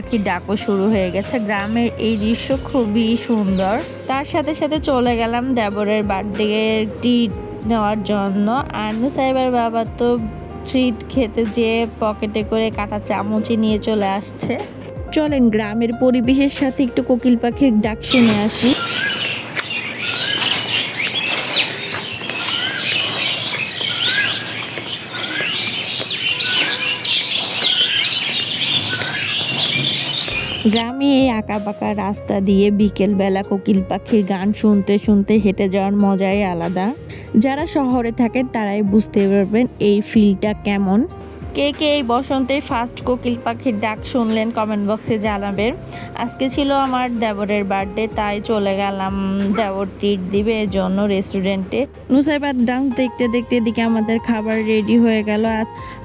পাখির ডাকও শুরু হয়ে গেছে। গ্রামের এই দৃশ্য খুবই সুন্দর। তার সাথে সাথে চলে গেলাম দেবরের বার্থডে ট্রিট নেওয়ার জন্য। আর নুসাইবার বাবা তো ট্রিট খেতে যেয়ে পকেটে করে কাঁটা চামচি নিয়ে চলে আসছে। চলেন গ্রামের পরিবেশের সাথে একটু কোকিল পাখির ডাক শুনে আসি। গ্রামে এই আঁকাবাঁকা রাস্তা দিয়ে বিকেলবেলা কোকিল পাখির গান শুনতে শুনতে হেঁটে যাওয়ার মজাই আলাদা। যারা শহরে থাকেন তারাই বুঝতে পারবেন এই ফিলটা কেমন। কে কে এই বসন্তে ফার্স্ট কোকিল পাখির ডাক শুনলেন কমেন্ট বক্সে জানাবেন। আজকে ছিল আমার দেবরের বার্থডে, তাই চলে গেলাম দেবর ট্রিট দিবে এর জন্য রেস্টুরেন্টে। নুসাইবার ডান্স দেখতে দেখতে এদিকে আমাদের খাবার রেডি হয়ে গেল।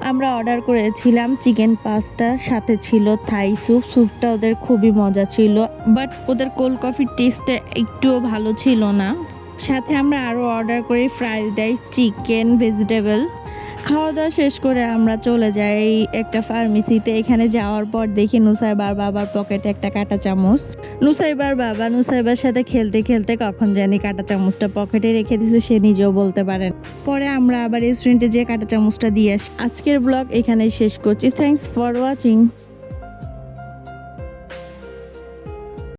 আমরা অর্ডার করেছিলাম চিকেন পাস্তা, সাথে ছিল থাই স্যুপ। স্যুপটা ওদের খুবই মজা ছিল, বাট ওদের কোল্ড কফির টেস্টটা একটুও ভালো ছিল না। সাথে আমরা আরও অর্ডার করি ফ্রাইড রাইস, চিকেন, ভেজিটেবল। খাওয়া দাওয়া শেষ করে আমরা চলে যাই একটা ফার্মেসিতে। এখানে যাওয়ার পর দেখি নুসাইবার বাবার পকেটে একটা কাঁটা চামচ। নুসাইবার বাবা নুসাইবার সাথে খেলতে খেলতে কখন জানি কাঁটা চামচটা পকেটে রেখে দিয়েছে, সে নিজেও বলতে পারেন। পরে আমরা আবার রেস্টুরেন্টে যেয়ে কাঁটা চামচটা দিয়ে আসি। আজকের ব্লগ এখানেই শেষ করছি। Thanks for watching.